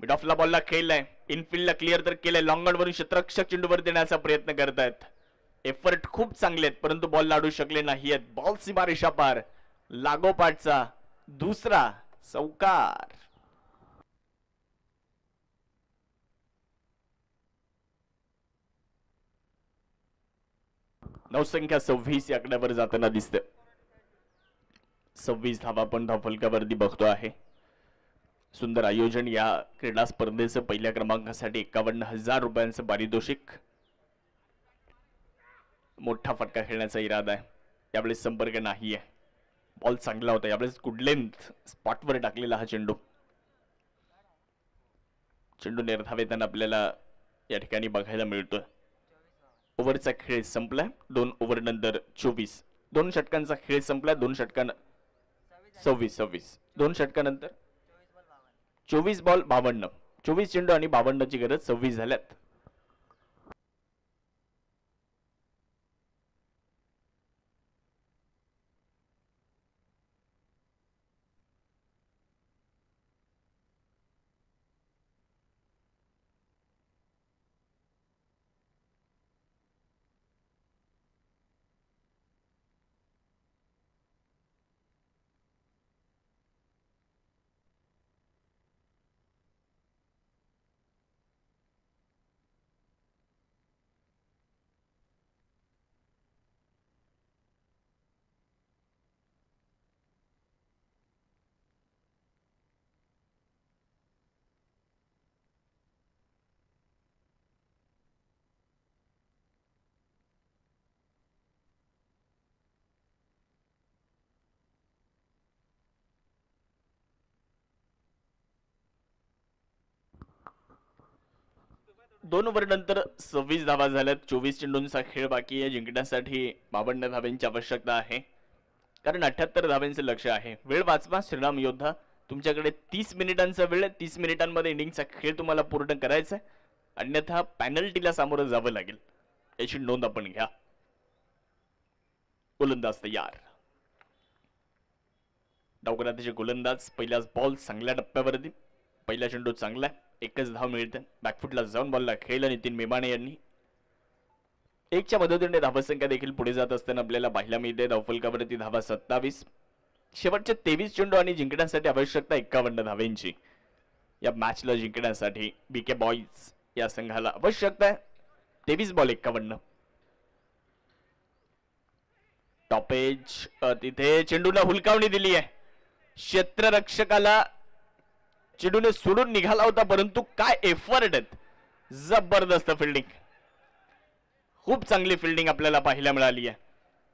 मिड ऑफला बॉलला खेळलाय. इनफिल्डला क्लिअर तर केलंय. लॉंग वरून क्षेत्ररक्षक चेंडूवर देण्याचा प्रयत्न करतायत. एफर्ट खूप चांगले आहेत, परंतु बॉल लाडू शकले नाहीयेत. बॉल सीमारेषा पार. लागोपाठचा दुसरा चौकार. धावसंख्या 26 या आकड्यावर जाताना दिसते. 26 धावा आपण धावफलकावरती बघतो आहे. सुंदर आयोजन. या क्रीडा स्पर्धेचं पहिल्या क्रमांकासाठी 51,000 रुपयांचं पारितोषिक. मोठा फटका खेळण्याचा इरादा आहे. यावेळेस संपर्क नाहीये. बॉल चांगला होता. यावेळेस गुड लेंथ स्पॉटवर टाकलेला हा चेंडू. चेंडू निर्धावेताना आपल्याला या ठिकाणी बघायला मिळतोय. ओव्हरचा खेळ संपलाय. 2 ओव्हर नंतर 24. 2 षटकांचा खेळ संपलाय. 2 षटकां 26. 2 षटकानंतर 24 बॉल 52. 24 चेंडू आणि 52 ची गरज. 26 झाल्यात. 2 ओव्हर नंतर 26 धावा झाल्यात. 24 चेंडूंचा खेळ बाकी आहे. जिंकण्यासाठी 52 धावांची आवश्यकता आहे, कारण 78 धावांचं लक्ष आहे. वेळ वाचवा श्रीराम योद्धा. तुमच्याकडे 30 मिनिटांचा वेळ आहे. 30 मिनिटांमध्ये इनिंगचा खेळ तुम्हाला पूर्ण करायचा आहे, अन्यथा पॅनल्टीला सामोरं जावं लागेल. याची नोंद आपण घ्या. गोलंदाज तयार. डावकराचे गोलंदाज. पहिलाच बॉल चांगल्या टप्प्यावरती. पहिला चेंडू चांगला आहे. एकच धाव मिळते. बॅकफुटला जाऊन बॉलला खेळला नितीन मेमाणे यांनी. एकच्या मदतीने धावसंख्या देखील पुढे जात असताना आपल्याला पाहायला मिळते. धावफलकावरती धावा 27. शेवटचे 23 चेंडू आणि जिंकण्यासाठी आवश्यकता 51 धावांची. या मॅचला जिंकण्यासाठी बीके बॉईज या संघाला आवश्यकता आहे 23 बॉल 51. टॉपेज तिथे चेंडूला हुलकावणी दिली आहे. क्षेत्ररक्षकाला चेंडूने सोडून निघाला होता, परंतु काय एफर्ट आहेत. जबरदस्त फिल्डिंग. खूप चांगली फिल्डिंग आपल्याला पाहायला मिळाली आहे.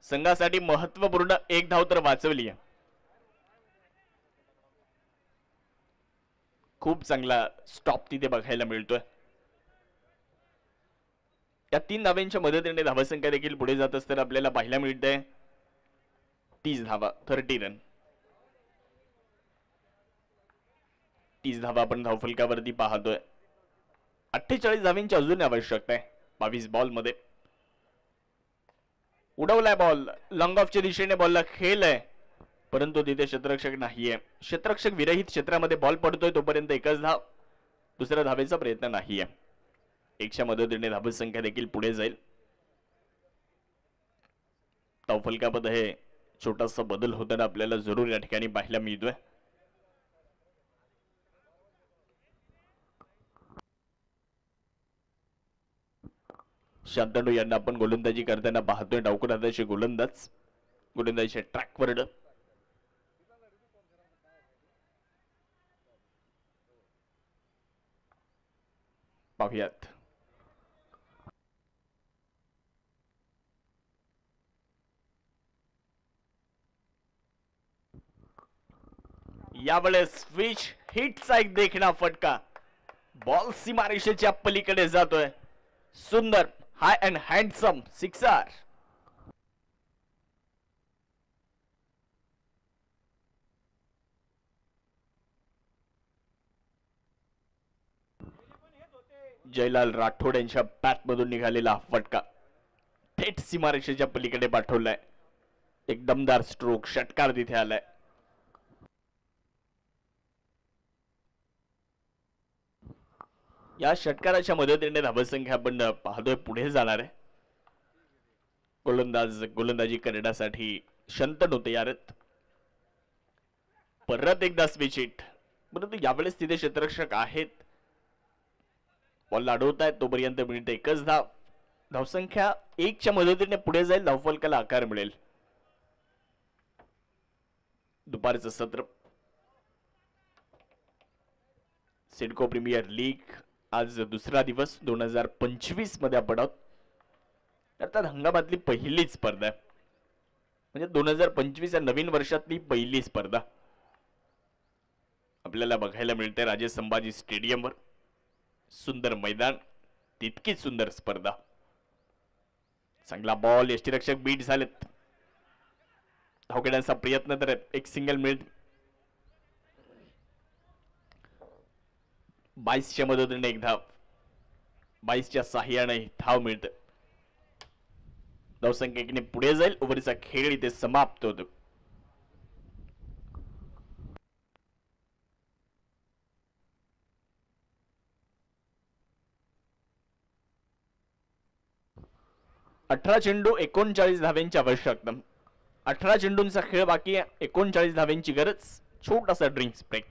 संघासाठी महत्वपूर्ण एक धाव तर वाचवली आहे. खूप चांगला स्टॉप तिथे बघायला मिळतोय. या 3 धावांच्या मदतीने धावसंख्या देखील पुढे जात असताना आपल्याला पाहायला मिळते 30 धावा, 30 रन. 30 धावा आपण धावफलकावरती पाहतोय. 48 धावांची अजून आवश्यकता आहे 22 बॉल मध्ये. उडवलाय बॉल. लॉंग ऑफच्या दिशेने बॉलला खेळ आहे, परंतु तिथे क्षेत्ररक्षक नाहीये. क्षेत्ररक्षक विरहित क्षेत्रामध्ये बॉल पडतोय तोपर्यंत एकच धाव. दुसऱ्या धावेचा प्रयत्न नाहीये. एकच्या मदतीने धावसंख्या देखील पुढे जाईल. धावफलकामध्ये छोटासा बदल होताना आपल्याला जरूर या ठिकाणी पाहायला मिळतोय. शांतनु यांना आपण गोलंदाजी करताना पाहतोय. डावकुराचे गोलंदाज. गोलंदाजीच्या ट्रॅकवर पाहूयात. यावेळेस स्विच हिटचा एक देखणा फटका. बॉल सीमारेषेच्या पलीकडे जातोय. सुंदर high and handsome sixer. Jaylal Rathod यांच्या बॅटमधून निघालेला फटका थेट सीमारेषेच्या पलीकडे पाठवलाय. एक दमदार स्ट्रोक षटकार तिथे आलाय. या षटकाराच्या मदतीने धावसंख्या आपण पाहतोय पुढे जाणार आहे. गोलंदाजी करण्यासाठी शंतनु तयार आहेत. परत एकदा स्विच हिट, परंतु यावेळेस तिथे क्षेत्ररक्षक आहेत. बॉल अडवतायत तोपर्यंत मिळते एकच धाव. धावसंख्या 1च्या मदतीने पुढे जाईल. धावफलकाला आकार मिळेल. दुपारचं सत्र सिडको प्रीमियर लीग आज दुसरा दिवस 2025 मध्ये आपण आहोत. अर्थात हंगामातली पहिली स्पर्धा आहे, म्हणजे 2025 या नवीन वर्षातली पहिली स्पर्धा आपल्याला बघायला मिळते राजे संभाजी स्टेडियमवर. सुंदर मैदान, तितकीच सुंदर स्पर्धा. चांगला बॉल. यष्टीरक्षक बीट झालेत. धाव घेण्याचा प्रयत्न तर एक सिंगल मिळत. 22च्या मदतीने एक धाव. 22च्या साह्याने धाव मिळते. धावसंख्येने पुढे जाईल. ओव्हरचा खेळ इथे समाप्त होतो. अठरा चेंडू 39 धाव्यांची आवश्यकता. 18 चेंडूंचा खेळ बाकी आहे. 39 धाव्यांची गरज. छोटासा ड्रिंक्स ब्रेक.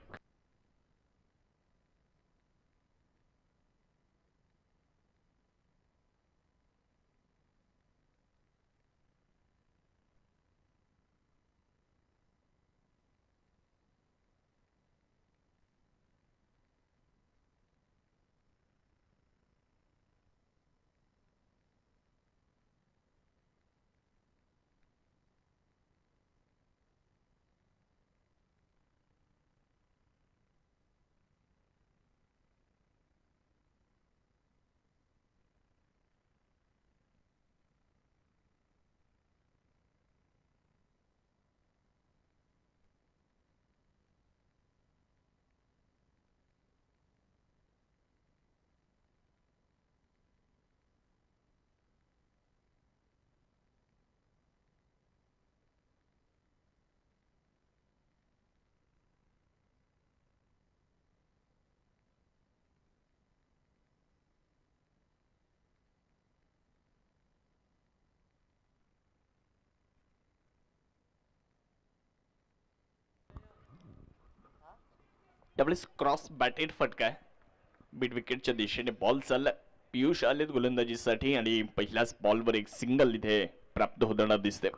यावेळेस क्रॉस बॅटेड फटका आहे. मिड विकेटच्या दिशेने बॉल चाललाय. पियुष आलेत गोलंदाजीसाठी आणि पहिल्याच बॉलवर एक सिंगल इथे प्राप्त होताना दिसते.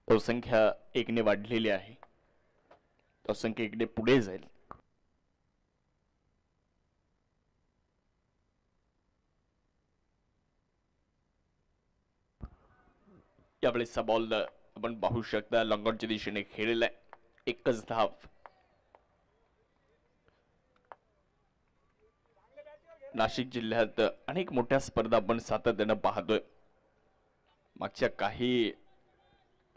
संख्या 1 ने वाढलेली आहे. संख्या 1 ने पुढे जाईल. यावेळेसचा बॉल आपण पाहू शकता लॉंगॉनच्या दिशेने खेळलेला आहे. एकच धाव. नाशिक जिल्ह्यात अनेक मोठ्या स्पर्धा आपण सातत्यानं पाहतोय. मागच्या काही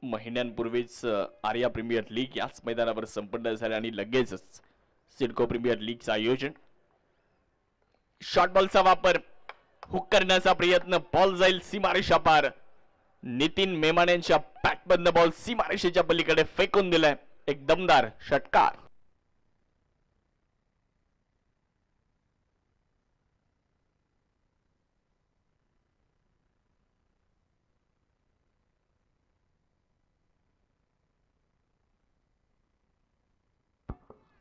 महिन्यांपूर्वीच आर्या प्रीमियर लीग याच मैदानावर संपन्न झाले आणि लगेचच सिडको प्रीमियर लीगचं आयोजन. शॉर्ट बॉलचा वापर, हुक करण्याचा प्रयत्न, बॉल जाईल सीमारेषा पार. नितीन मेमानेंच्या बॅटमधनं बॉल सीमारेषेच्या पलीकडे फेकून दिलाय. एक दमदार षटकार.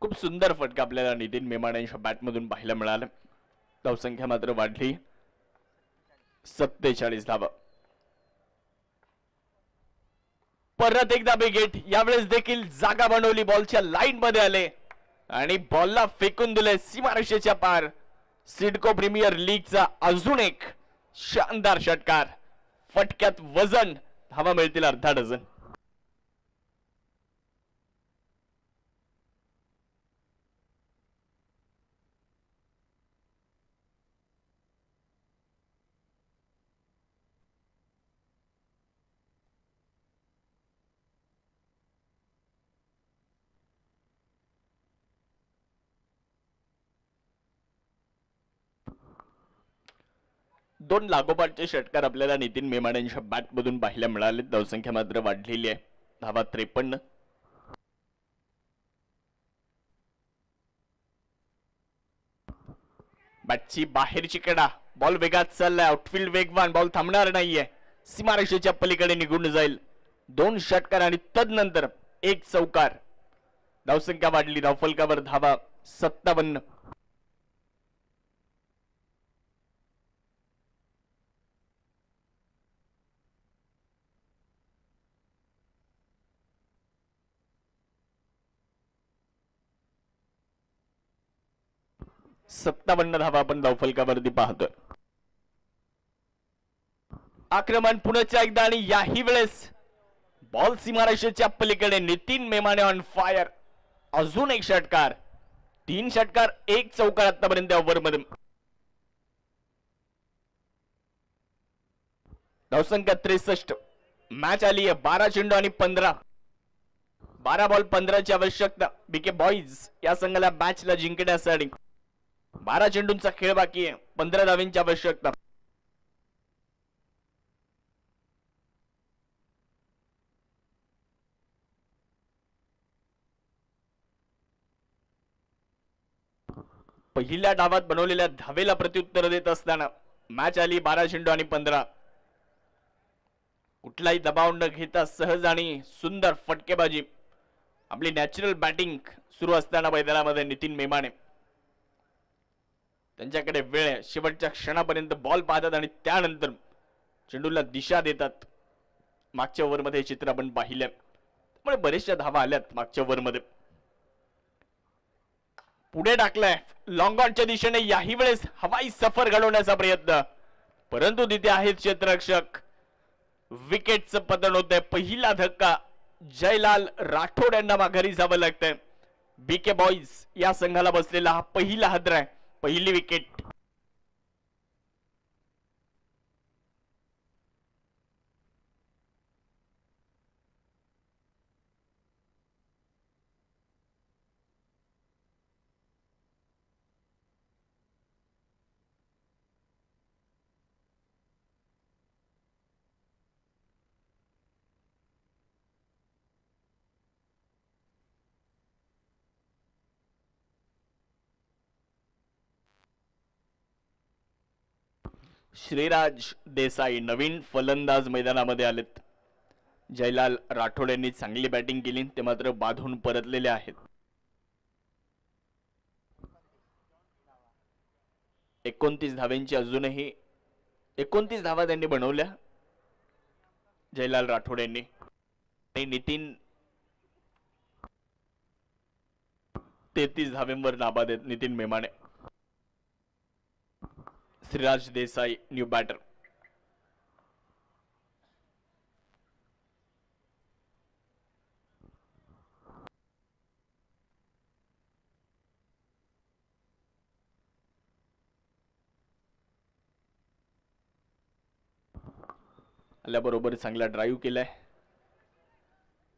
खूप सुंदर फटका आपल्याला नितीन मेमानेंच्या बॅटमधून पाहायला मिळाला. धावसंख्या मात्र वाढली 47 धावा. परत एकदा विकेट. यावेळेस देखील जागा बनवली, बॉलच्या लाईन मध्ये आले आणि बॉलला फेकून दिले सीमारेषेच्या पार. सिडको प्रीमियर लीगचा अजून एक शानदार षटकार. फटक्यात वजन. धावा मिळतील अर्धा डझन. दोन लागोपाठचे षटकार आपल्याला नितीन मेमानेंच्या बॅटमधून पाहायला मिळाले. धावसंख्या मात्र वाढलेली आहे. धावा 53. बॅटची बाहेरची कडा. बॉल वेगात चाललाय. आउटफील्ड वेगवान. बॉल थांबणार नाहीये. सीमारेषेच्या पलीकडे निघून जाईल. 2 षटकार आणि तदनंतर एक चौकार. धावसंख्या वाढली. धावफलकावर धावा 57. धावा आपण धावफलकावरती पाहतोय. आक्रमण पुन्हा एकदा आणि याही वेळेस बॉल सीमारेषेच्या पलीकडे. Nitin मेमाने on fire. अजून एक षटकार. 3 षटकार 1 चौकार आतापर्यंत ओव्हरमध्ये. धावसंख्या 63. मॅच आली आहे 12 चेंडू आणि 15. 12 बॉल 15ची आवश्यकता बीके बॉईज या संघाला मॅचला जिंकण्यासाठी. 12 चेंडूंचा खेळ बाकी आहे. 15 धावांची आवश्यकता. पहिल्या डावात बनवलेल्या धावेला प्रत्युत्तर देत असताना मॅच आली 12 चेंडू आणि 15. कुठलाही दबाव न घेता सहज आणि सुंदर फटकेबाजी. आपली नॅचरल बॅटिंग सुरू असताना मैदानामध्ये नितीन मेमाने त्यांच्याकडे वेळ आहे. शेवटच्या क्षणापर्यंत बॉल पाहतात आणि त्यानंतर चेंडूला दिशा देतात. मागच्या ओव्हरमध्ये चित्र आपण पाहिलं. त्यामुळे बरेचशा धावा आल्यात मागच्या ओव्हरमध्ये. पुढे टाकलाय लॉंगॉनच्या दिशेने. याही वेळेस हवाई सफर घडवण्याचा प्रयत्न, परंतु तिथे आहेत क्षेत्ररक्षक. विकेटचं पतन होतंय. पहिला धक्का. जयलाल राठोड यांना माघारी जावं लागतंय. बीके बॉईज या संघाला बसलेला हा पहिला हादरा आहे. पहिली विकेट. श्रीराज देसाई नवीन फलंदाज मैदानामध्ये आलेत. जयलाल राठोड यांनी चांगली बॅटिंग केली, ते मात्र बाधून परतलेले आहेत. 29 धावांची अजूनही 29 धावा त्यांनी बनवल्या जयलाल राठोड यांनी. नितीन 33 धावांवर नाबाद आहेत. नितीन मेमाने. Shriraj Desai new batter. आल्याबरोबर चांगला ड्राईव्ह केलाय.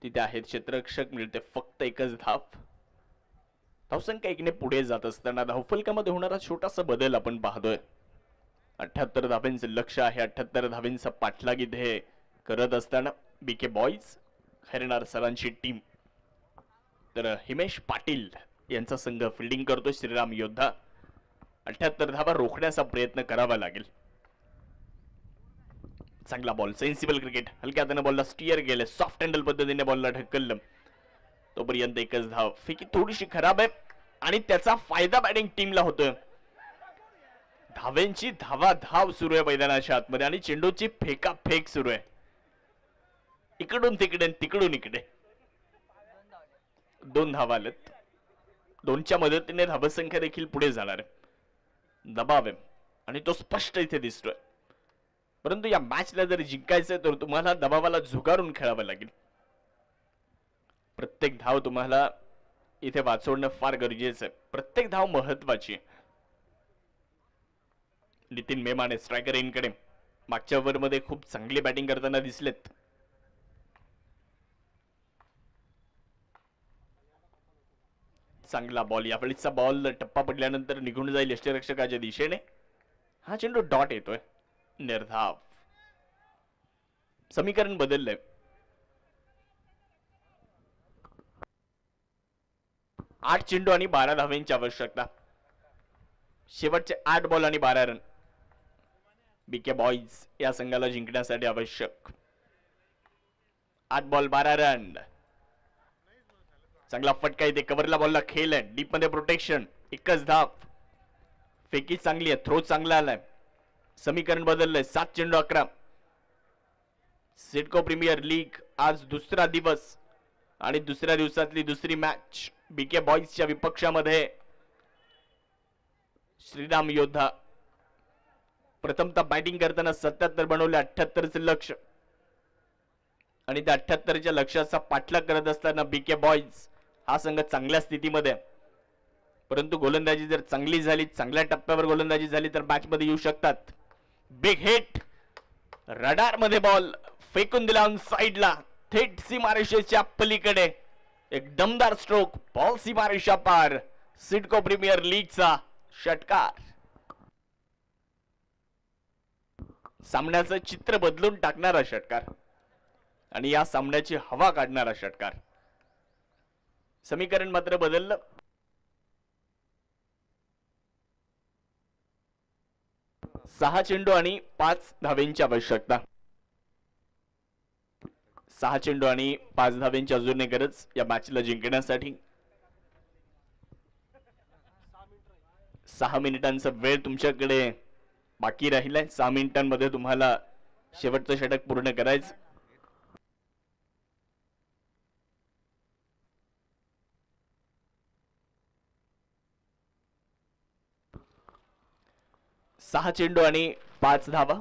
तिथे आहेत क्षेत्ररक्षक, मिळते फक्त एकच धाव. धावसंख्या एकने पुढे जात असताना धावफलकामध्ये होणारा छोटासा बदल आपण पाहतोय. 78 धावांचं लक्ष आहे. 78 धावांचा पाठलाग इथे करत असताना बीके बॉईज खैरनार सरांची टीम, तर हिमेश पाटील यांचा संघ फिल्डिंग करतोय. श्रीराम योद्धा. 78 धावा रोखण्याचा प्रयत्न करावा लागेल. चांगला बॉल, सेन्सिबल क्रिकेट. हलक्या हाताने बॉलला स्टिअर केलं, सॉफ्ट हँडल पद्धतीने बॉलला ढकललं. तोपर्यंत एकच धाव. फेकी थोडीशी खराब आहे आणि त्याचा फायदा बॅटिंग टीमला होतोय. धावांची धाव सुरू आहे मैदानाच्या आतमध्ये आणि चेंडूची फेकाफेक सुरू आहे. इकडून तिकडे तिकडून इकडे. 2 धावा आलेत. 2च्या मदतीने धावसंख्या देखील पुढे जाणार आहे. दबाव आहे आणि तो स्पष्ट इथे दिसतोय. परंतु या मॅचला जर जिंकायचंय तर तुम्हाला दबावाला झुगारून खेळावं लागेल. प्रत्येक धाव तुम्हाला इथे वाचवणं फार गरजेचं आहे. प्रत्येक धाव महत्वाची. नितीन मेमाने स्ट्रायकर इनकडे. मागच्या ओव्हरमध्ये खूप चांगली बॅटिंग करताना दिसलेत. चांगला बॉल. यावेळीचा बॉल टप्पा पडल्यानंतर निघून जाईल यष्टीरक्षकाच्या दिशेने. हा चेंडू डॉट येतोय. निर्धाव. समीकरण बदललंय. 8 चेंडू आणि 12 धावांची आवश्यकता. शेवटचे 8 बॉल आणि 12 रन बीके बॉईज या संघाला जिंकण्यासाठी आवश्यक. 8 बॉल 12 रन. चांगला फटका इथे कव्हरला बॉलला खेळ आहे. डीप मध्ये प्रोटेक्शन. एकच धाव. फेकी चांगली आहे. थ्रो चांगला आलाय. समीकरण बदललंय. 7 चेंडू 11. सिडको प्रीमियर लीग आज दुसरा दिवस आणि दुसऱ्या दिवसातली दुसरी मॅच. बीके बॉईजच्या विपक्षामध्ये श्रीराम योद्धा. प्रथमतः बॅटिंग करताना 77 बनवले. 78चं लक्ष आणि त्या 78च्या लक्ष्याचा पाठलाग करत असताना बीके बॉईज हा संघ चांगल्या स्थितीमध्ये. परंतु गोलंदाजी जर चांगली झाली, चांगल्या टप्प्यावर गोलंदाजी झाली तर मॅच मध्ये येऊ शकतात. Big hit. रडार मध्ये बॉल फेकून दिला ऑन साइडला. थेट सीमारेषेच्या पलीकडे एक दमदार स्ट्रोक. बॉल सीमारेषा पार. सिडको प्रीमियर लीगचा षटकार. सामन्याचं चित्र बदलून टाकणारा षटकार आणि या सामन्याची हवा काढणारा षटकार. समीकरण मात्र बदललं. 6 चेंडू आणि 5 धावांची आवश्यकता. 6 चेंडू आणि 5 धावांची अजून गरज या मॅचला जिंकण्यासाठी. 6 मिनिटांचा वेळ तुमच्याकडे बाकी राहिलाय. 6 मिनिटांमध्ये तुम्हाला शेवटचं षटक पूर्ण करायचं. सहा चेंडू आणि 5 धावा.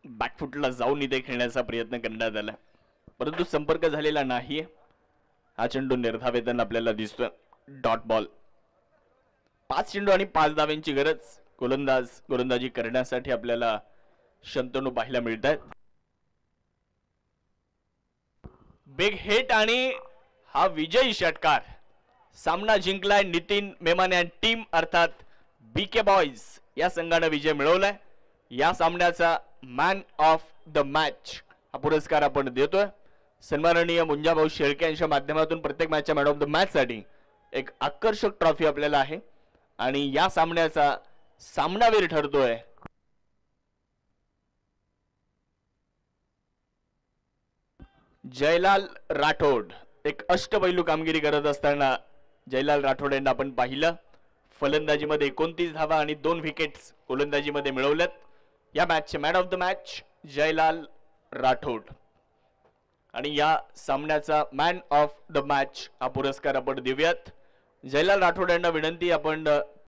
बॅकफुटला जाऊन इथे खेळण्याचा प्रयत्न करण्यात आला, परंतु संपर्क झालेला नाहीये. हा चेंडू निर्धावेतन आपल्याला दिसतोय. Dot ball. 5 चेंडू आणि 5 धावांची गरज. गोलंदाजी करण्यासाठी आपल्याला शंतनू पाहायला मिळत आहेत. बिग हिट आणि हा विजयी षटकार सामना जिंकलाय नितीन मेमाने आणि टीम अर्थात बीके बॉयज या संघाने विजय मिळवलाय. या सामन्याचा मॅन ऑफ द मॅच हा पुरस्कार आपण देतोय. सन्माननीय मुंजाभाऊ शेळके यांच्या माध्यमातून प्रत्येक मॅचच्या मॅन ऑफ द मॅच साठी एक आकर्षक ट्रॉफी आपल्याला आहे आणि या सामन्याचा सामनावीर ठरतोय जयलाल राठोड. एक अष्टपैलू कामगिरी करत असताना जयलाल राठोड यांना आपण पाहिलं. फलंदाजीमध्ये 29 धावा आणि 2 विकेट्स गोलंदाजीमध्ये मिळवल्यात. या मॅचचे man of the match Jaylal Rathod आणि या सामन्याचा मॅन ऑफ द मॅच हा पुरस्कार आपण देऊयात. जयलाल राठोड यांना विनंती आपण